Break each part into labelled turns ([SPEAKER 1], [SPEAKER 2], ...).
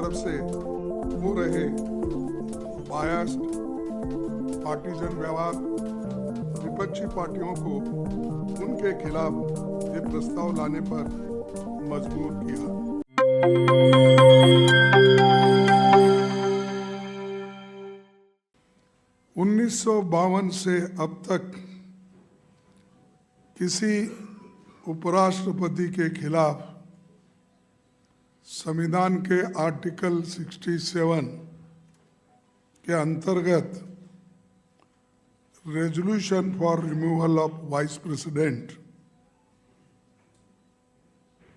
[SPEAKER 1] तरफ से हो रहे बायस्ड पार्टीजन व्यवहार विपक्षी पार्टियों को उनके खिलाफ ये प्रस्ताव लाने पर मजबूर किया। 1952 से अब तक किसी उपराष्ट्रपति के खिलाफ संविधान के आर्टिकल 67 के अंतर्गत resolution for removal of vice president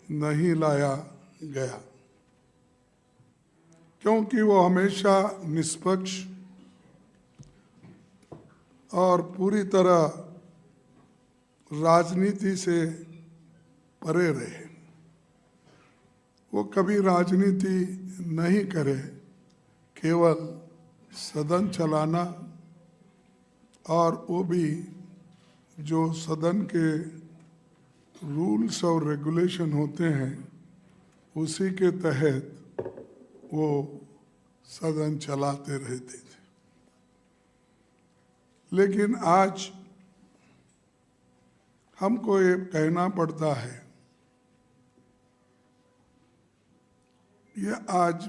[SPEAKER 1] नहीं लाया गया, क्योंकि वो हमेशा निष्पक्ष और पूरी तरह राजनीति से परे रहे। वो कभी राजनीति नहीं करे, केवल सदन चलाना और वो भी जो सदन के रूल्स और रेगुलेशन होते हैं उसी के तहत वो सदन चलाते रहते थे। लेकिन आज हमको ये कहना पड़ता है, ये आज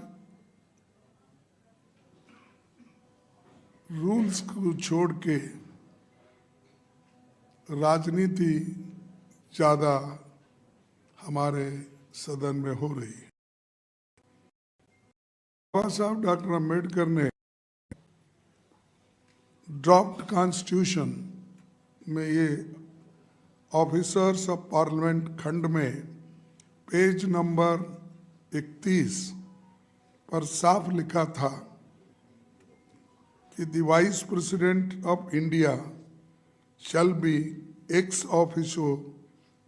[SPEAKER 1] रूल्स को छोड़ के राजनीति ज़्यादा हमारे सदन में हो रही है। बाबा साहब डॉक्टर अम्बेडकर ने ड्राफ्ट कॉन्स्टिट्यूशन में ये ऑफिसर्स ऑफ पार्लियामेंट खंड में पेज नंबर 31 पर साफ लिखा था कि the vice president of India shall be ex officio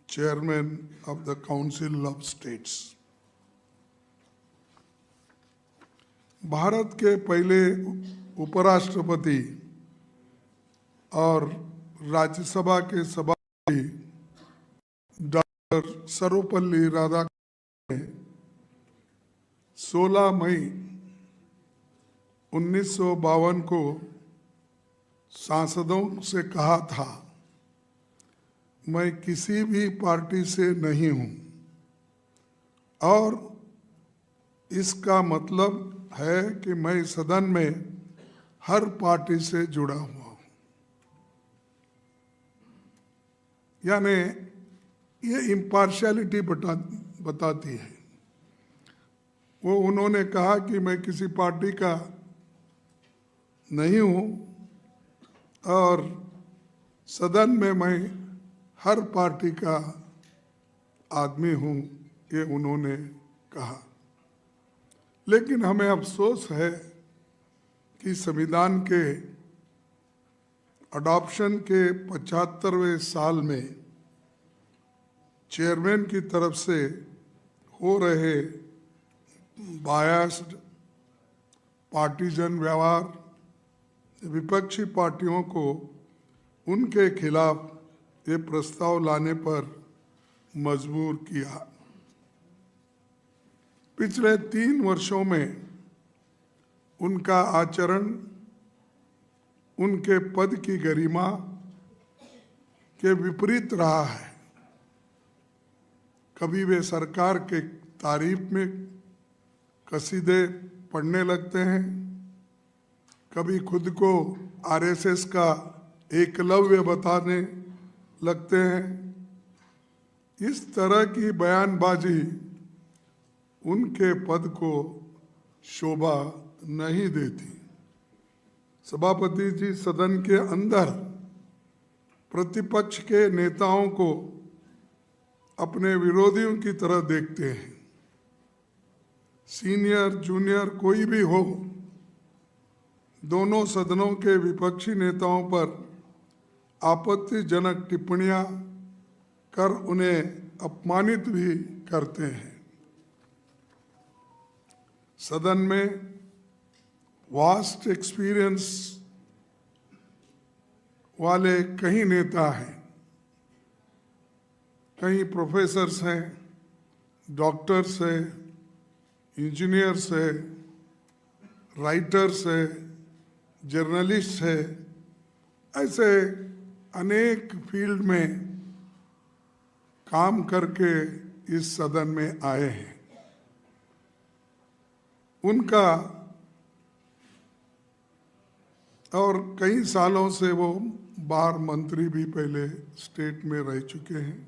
[SPEAKER 1] chairman of the council of states. Bharat के पहले उपराष्ट्रपति और राज्यसभा के सभापति डॉक्टर सर्वपल्ली राधाकृष्णन ने 16 मई 1952 को सांसदों से कहा था, मैं किसी भी पार्टी से नहीं हूं और इसका मतलब है कि मैं सदन में हर पार्टी से जुड़ा हुआ हूं। यानी ये इम्पार्शियलिटी बताती है। वो उन्होंने कहा कि मैं किसी पार्टी का नहीं हूं और सदन में मैं हर पार्टी का आदमी हूं, ये उन्होंने कहा। लेकिन हमें अफसोस है कि संविधान के अडॉप्शन के 75वें साल में चेयरमैन की तरफ से हो रहे बायस्ड पार्टीजन व्यवहार विपक्षी पार्टियों को उनके खिलाफ ये प्रस्ताव लाने पर मजबूर किया। पिछले 3 वर्षों में उनका आचरण उनके पद की गरिमा के विपरीत रहा है। कभी वे सरकार के तारीफ में कसीदे पढ़ने लगते हैं, कभी खुद को आरएसएस का एकलव्य बताने लगते हैं। इस तरह की बयानबाजी उनके पद को शोभा नहीं देती। सभापति जी सदन के अंदर प्रतिपक्ष के नेताओं को अपने विरोधियों की तरह देखते हैं। सीनियर जूनियर कोई भी हो, दोनों सदनों के विपक्षी नेताओं पर आपत्तिजनक टिप्पणियां कर उन्हें अपमानित भी करते हैं। सदन में वास्ट एक्सपीरियंस वाले कई नेता हैं, कई प्रोफेसर्स हैं, डॉक्टर्स हैं, इंजीनियर्स है, राइटर्स है, जर्नलिस्ट है, ऐसे अनेक फील्ड में काम करके इस सदन में आए हैं। उनका और कई सालों से वो बार मंत्री भी पहले स्टेट में रह चुके हैं।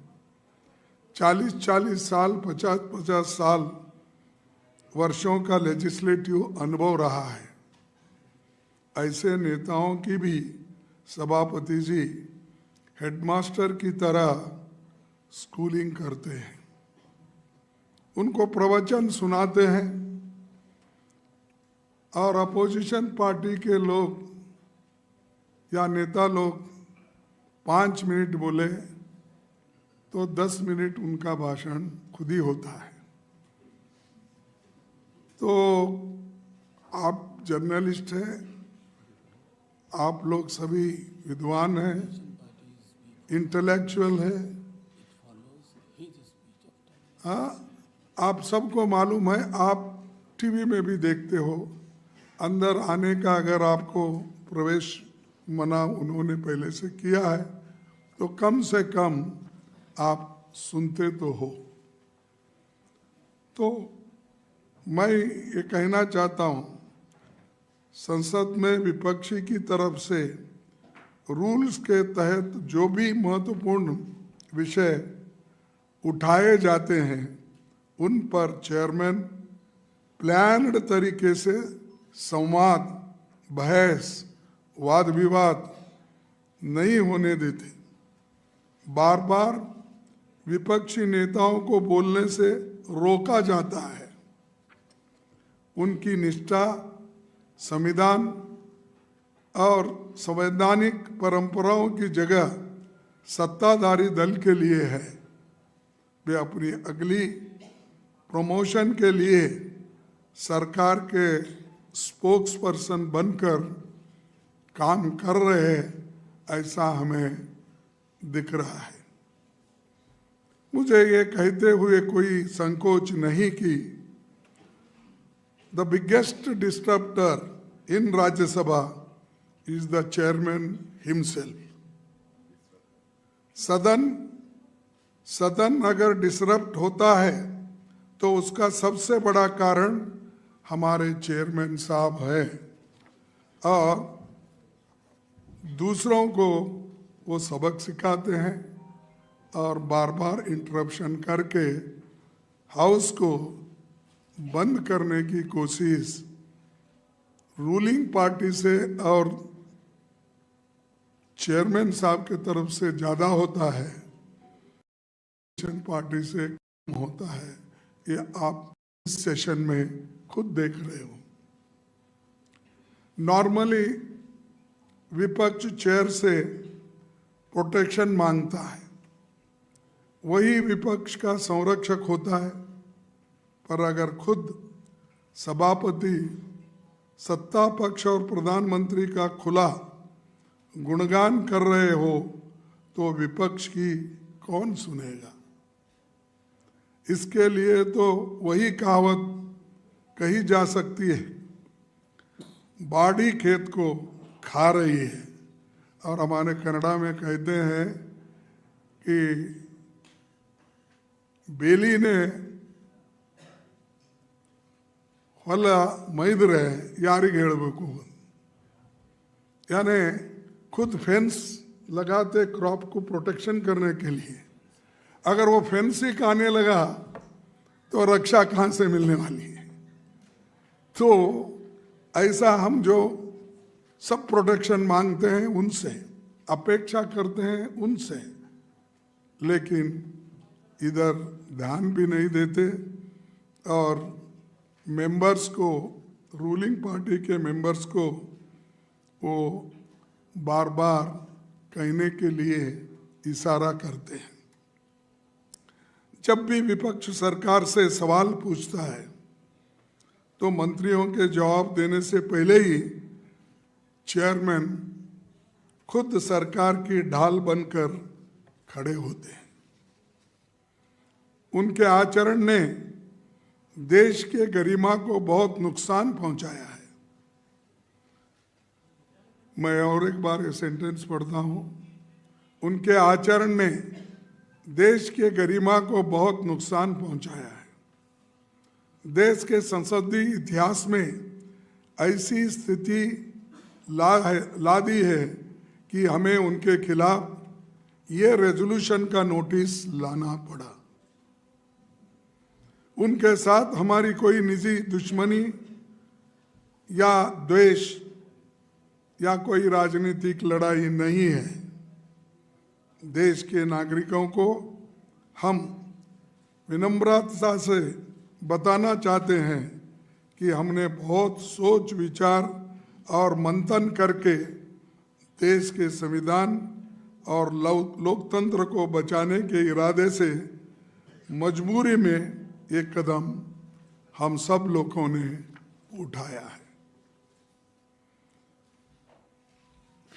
[SPEAKER 1] 40-40 साल, 50-50 साल वर्षों का लेजिस्लेटिव अनुभव रहा है। ऐसे नेताओं की भी सभापति जी हेडमास्टर की तरह स्कूलिंग करते हैं, उनको प्रवचन सुनाते हैं, और अपोजिशन पार्टी के लोग या नेता लोग 5 मिनट बोले तो 10 मिनट उनका भाषण खुद ही होता है। तो आप जर्नलिस्ट हैं, आप लोग सभी विद्वान हैं, इंटेलेक्चुअल हैं। हाँ, आप सबको मालूम है, आप टीवी में भी देखते हो, अंदर आने का अगर आपको प्रवेश मना उन्होंने पहले से किया है तो कम से कम आप सुनते तो हो। तो मैं ये कहना चाहता हूँ, संसद में विपक्षी की तरफ से रूल्स के तहत जो भी महत्वपूर्ण विषय उठाए जाते हैं उन पर चेयरमैन प्लान्ड तरीके से संवाद, बहस, वाद विवाद नहीं होने देते। बार बार विपक्षी नेताओं को बोलने से रोका जाता है। उनकी निष्ठा संविधान और संवैधानिक परंपराओं की जगह सत्ताधारी दल के लिए है। वे अपनी अगली प्रमोशन के लिए सरकार के स्पोक्स पर्सन बनकर काम कर रहे हैं, ऐसा हमें दिख रहा है। मुझे ये कहते हुए कोई संकोच नहीं कि the biggest disturber in Rajya Sabha is the chairman himself. सदन अगर डिसरप्ट होता है तो उसका सबसे बड़ा कारण हमारे चेयरमैन साहब है, और दूसरों को वो सबक सिखाते हैं और बार बार इंटरप्शन करके हाउस को बंद करने की कोशिश रूलिंग पार्टी से और चेयरमैन साहब के तरफ से ज़्यादा होता है, पार्टी से कम होता है। ये आप इस सेशन में खुद देख रहे हो। नॉर्मली विपक्ष चेयर से प्रोटेक्शन मांगता है, वही विपक्ष का संरक्षक होता है। पर अगर खुद सभापति सत्ता पक्ष और प्रधानमंत्री का खुला गुणगान कर रहे हो तो विपक्ष की कौन सुनेगा। इसके लिए तो वही कहावत कही जा सकती है, बाड़ी खेत को खा रही है। और हमारे कन्नड़ा में कहते हैं कि बेली ने ಹೊಲ मैद्रे यारिग ಹೇಳಬೇಕು, यानी खुद फेंस लगाते क्रॉप को प्रोटेक्शन करने के लिए। अगर वो फेंस ही खाने लगा तो रक्षा कहाँ से मिलने वाली है। तो ऐसा हम जो सब प्रोटेक्शन मांगते हैं उनसे, अपेक्षा करते हैं उनसे, लेकिन इधर ध्यान भी नहीं देते और मेंबर्स को, रूलिंग पार्टी के मेंबर्स को वो बार बार कहने के लिए इशारा करते हैं। जब भी विपक्ष सरकार से सवाल पूछता है तो मंत्रियों के जवाब देने से पहले ही चेयरमैन खुद सरकार की ढाल बनकर खड़े होते हैं। उनके आचरण ने देश के गरिमा को बहुत नुकसान पहुंचाया है। मैं और एक बार ये सेंटेंस पढ़ता हूं। उनके आचरण ने देश के गरिमा को बहुत नुकसान पहुंचाया है। देश के संसदीय इतिहास में ऐसी स्थिति ला दी है कि हमें उनके खिलाफ ये रेजोल्यूशन का नोटिस लाना पड़ा। उनके साथ हमारी कोई निजी दुश्मनी या द्वेष या कोई राजनीतिक लड़ाई नहीं है। देश के नागरिकों को हम विनम्रता से बताना चाहते हैं कि हमने बहुत सोच विचार और मंथन करके देश के संविधान और लोकतंत्र को बचाने के इरादे से मजबूरी में एक कदम हम सब लोगों ने उठाया है।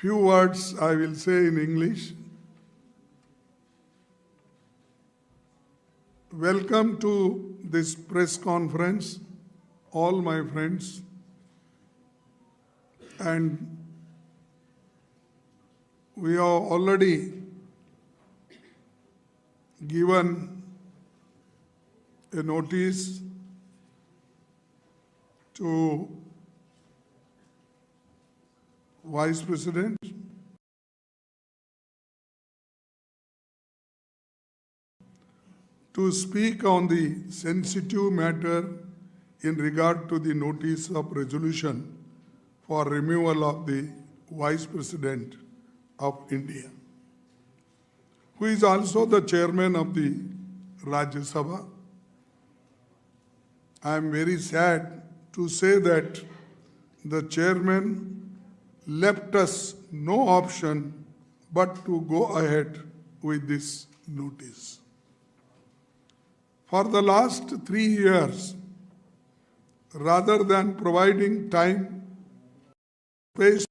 [SPEAKER 1] Few words I will say in English. Welcome to this press conference, all my friends, and we have already given a notice to Vice President to speak on the sensitive matter in regard to the notice of resolution for removal of the Vice President of India, who is also the chairman of the Rajya Sabha. I am very sad to say that the chairman left us no option but to go ahead with this notice. For the last 3 years, rather than providing time space to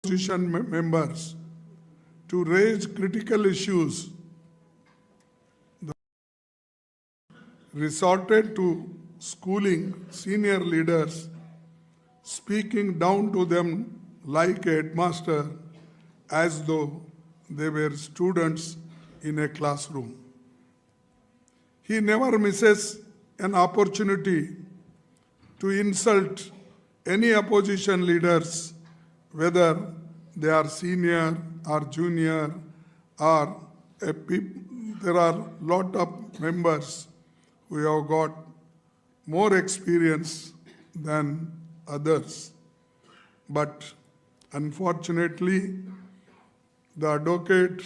[SPEAKER 1] opposition members to raise critical issues, the resorted to schooling senior leaders, speaking down to them like a headmaster as though they were students in a classroom. He never misses an opportunity to insult any opposition leaders, whether they are senior or junior, or there are lot of members who have got more experience than others. But unfortunately, the advocate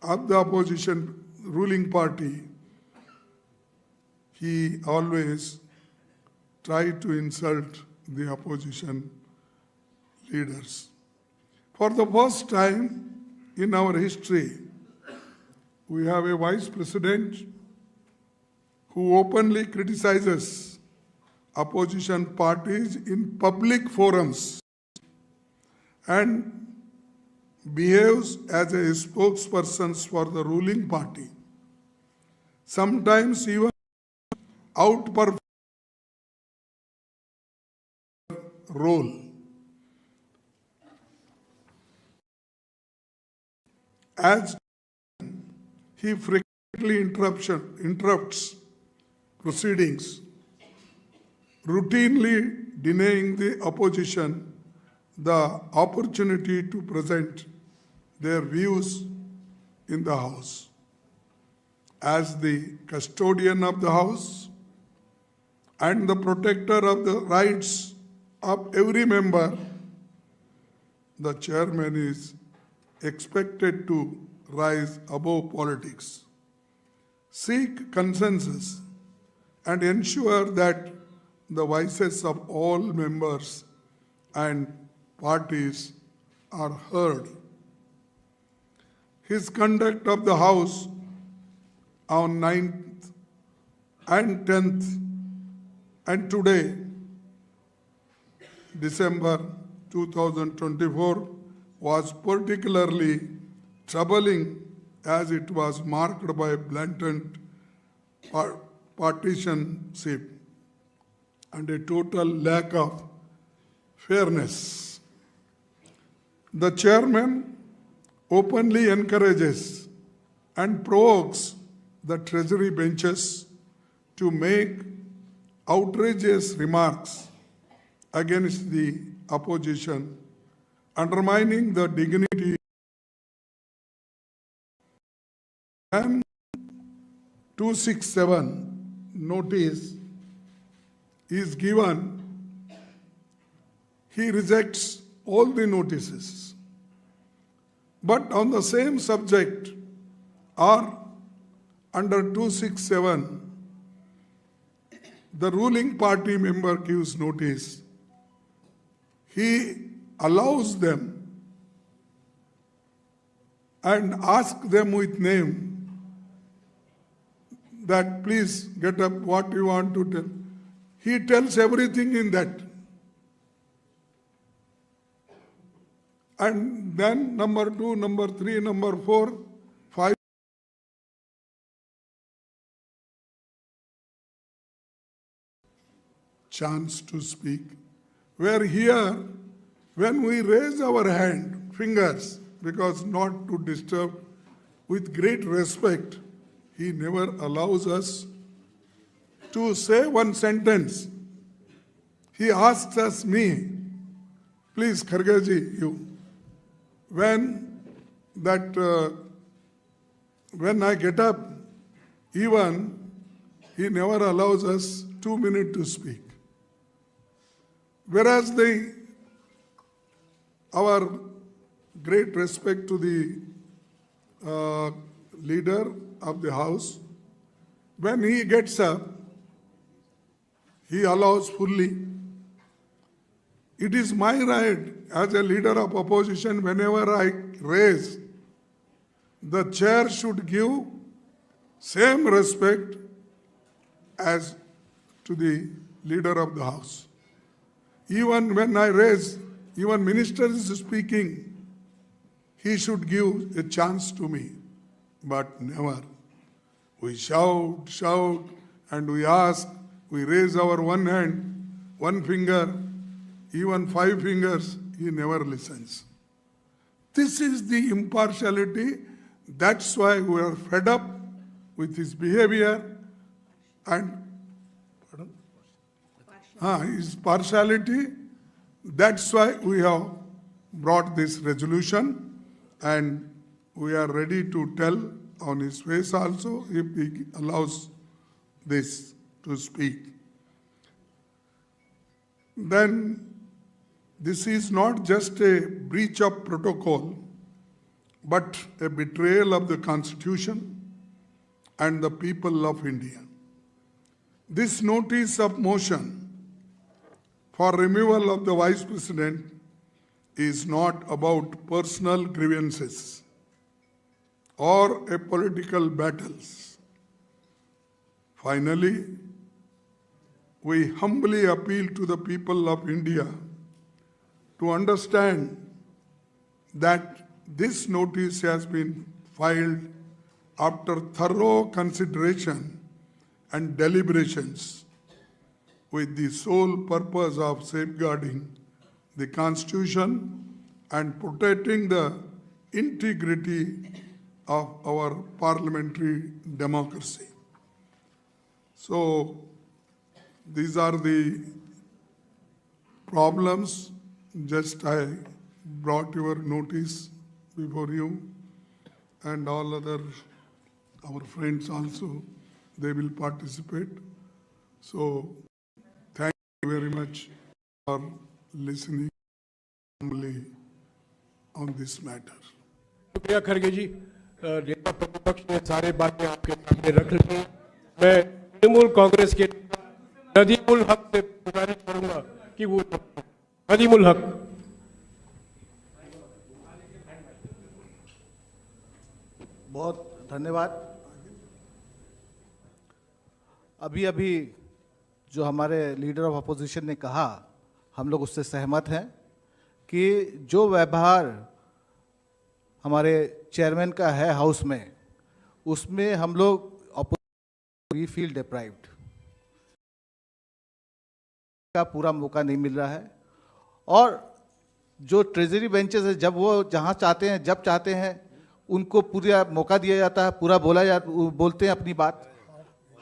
[SPEAKER 1] of the opposition ruling party, he always tried to insult the opposition leaders. For the first time in our history, we have a vice president who openly criticizes opposition parties in public forums and behaves as a spokesperson for the ruling party, sometimes even outperform role. As he frequently interrupts proceedings, routinely denying the opposition the opportunity to present their views in the House. As the custodian of the House and the protector of the rights of every member, the chairman is expected to rise above politics, seek consensus, and ensure that the voices of all members and parties are heard. His conduct of the House on 9th and 10th and today, December 2024, was particularly troubling as it was marked by blatant partisanship and a total lack of fairness. The chairman openly encourages and provokes the treasury benches to make outrageous remarks against the opposition, undermining the dignity. And 267 notice is given, he rejects all the notices. But on the same subject, or under 267, the ruling party member gives notice. He allows them and asks them with name that please get up, what you want to tell. He tells everything in that. And then number 2, number 3, number 4, 5. Chance to speak. Where here, when we raise our hand, fingers, because not to disturb, with great respect, he never allows us to say one sentence. He asks us, me, please, Khargeji, you. When I get up, even he never allows us 2 minutes to speak. Whereas our great respect to the leader of the house, when he gets up, he allows fully. It is my right as a leader of opposition, whenever I raise, the chair should give same respect as to the leader of the house. Even when I raise, even minister is speaking, he should give a chance to me. But never. We shout, and we ask, we raise our one hand, one finger, even 5 fingers, he never listens. This is the impartiality. That's why we are fed up with his behavior and his partiality. That's why we have brought this resolution, and we are ready to tell on his face also if he allows this to speak. Then this is not just a breach of protocol, but a betrayal of the Constitution and the people of India. This notice of motion for removal of the Vice President is not about personal grievances or a political battles. Finally, we humbly appeal to the people of India to understand that this notice has been filed after thorough consideration and deliberations with the sole purpose of safeguarding the Constitution and protecting the integrity of our parliamentary democracy. So these are the problems. Just I brought your notice before you, and all other our friends also, they will participate. So thank you very much for listening on this matter.
[SPEAKER 2] शुक्रिया खड़गे जी, नेता प्रतिपक्ष ने सारे बातें आपके सामने रख ली। मैं तृणमूल कांग्रेस के नदीमुल हक से गुजारिश करूंगा कि वो नदीमुल हक।
[SPEAKER 3] बहुत धन्यवाद। अभी जो हमारे लीडर ऑफ अपोजिशन ने कहा, हम लोग उससे सहमत हैं कि जो व्यवहार हमारे चेयरमैन का है हाउस में, उसमें हम लोग वी फील डिप्राइव्ड। का पूरा मौका नहीं मिल रहा है। और जो ट्रेजरी बेंचेस है, जब वो जहाँ चाहते हैं जब चाहते हैं उनको पूरा मौका दिया जाता है, पूरा बोलते हैं अपनी बात।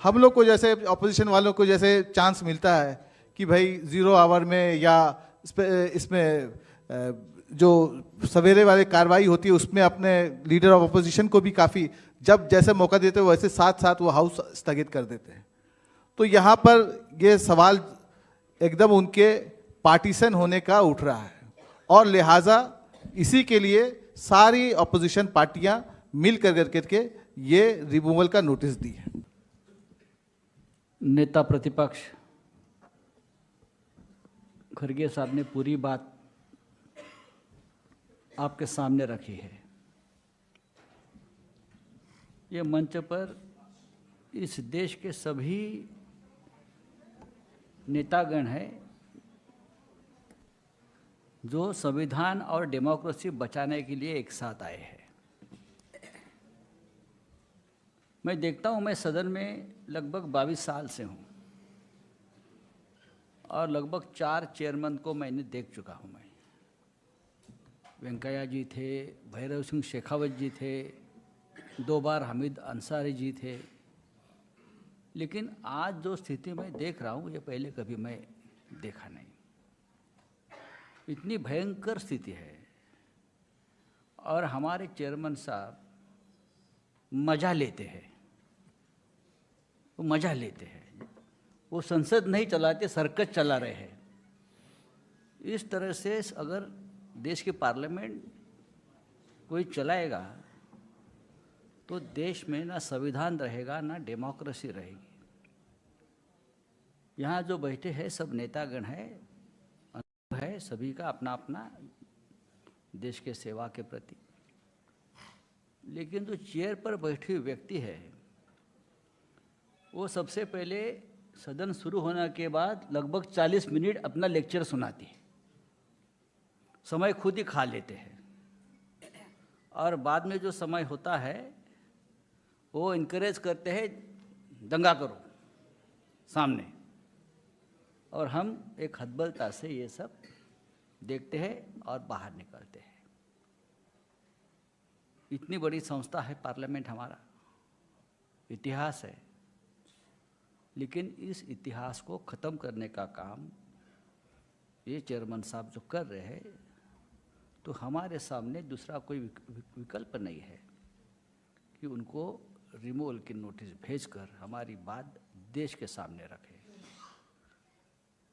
[SPEAKER 3] हम लोग को जैसे अपोजिशन वालों को जैसे चांस मिलता है कि भाई 0 आवर में या इसमें जो सवेरे वाली कार्रवाई होती है उसमें अपने लीडर ऑफ अपोजिशन को भी काफ़ी जब जैसे मौका देते हैं वैसे साथ साथ वो हाउस स्थगित कर देते हैं। तो यहाँ पर ये सवाल एकदम उनके पार्टीशन होने का उठ रहा है और लिहाजा इसी के लिए सारी अपोजिशन पार्टियां मिल करके ये रिमूवल का नोटिस दी है।
[SPEAKER 4] नेता प्रतिपक्ष खरगे साहब ने पूरी बात आपके सामने रखी है। ये मंच पर इस देश के सभी नेतागण हैं जो संविधान और डेमोक्रेसी बचाने के लिए एक साथ आए हैं। मैं देखता हूं, मैं सदन में लगभग 22 साल से हूं और लगभग 4 चेयरमैन को मैंने देख चुका हूं। मैं वेंकैया जी थे, भैरव सिंह शेखावत जी थे, 2 बार हामिद अंसारी जी थे, लेकिन आज जो स्थिति मैं देख रहा हूँ ये पहले कभी मैं देखा नहीं। इतनी भयंकर स्थिति है और हमारे चेयरमैन साहब मजा लेते हैं, वो मजा लेते हैं, वो संसद नहीं चलाते, सर्कस चला रहे हैं। इस तरह से अगर देश की पार्लियामेंट कोई चलाएगा तो देश में ना संविधान रहेगा ना डेमोक्रेसी रहेगी। यहाँ जो बैठे हैं सब नेतागण हैं, है सभी का अपना अपना देश के सेवा के प्रति, लेकिन जो चेयर पर बैठे हुए व्यक्ति है वो सबसे पहले सदन शुरू होने के बाद लगभग 40 मिनट अपना लेक्चर सुनाती है, समय खुद ही खा लेते हैं और बाद में जो समय होता है वो इनकरेज करते हैं दंगा करो सामने, और हम एक हतबलता से ये सब देखते हैं और बाहर निकलते हैं। इतनी बड़ी संस्था है पार्लियामेंट, हमारा इतिहास है, लेकिन इस इतिहास को ख़त्म करने का काम ये चेयरमैन साहब जो कर रहे हैं, तो हमारे सामने दूसरा कोई विकल्प नहीं है कि उनको रिमूवल की नोटिस भेजकर हमारी बात देश के सामने रखें।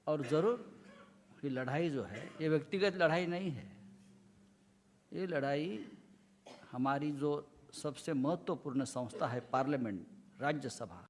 [SPEAKER 4] और ज़रूर ये लड़ाई जो है ये व्यक्तिगत लड़ाई नहीं है, ये लड़ाई हमारी जो सबसे महत्वपूर्ण संस्था है पार्लियामेंट, राज्यसभा,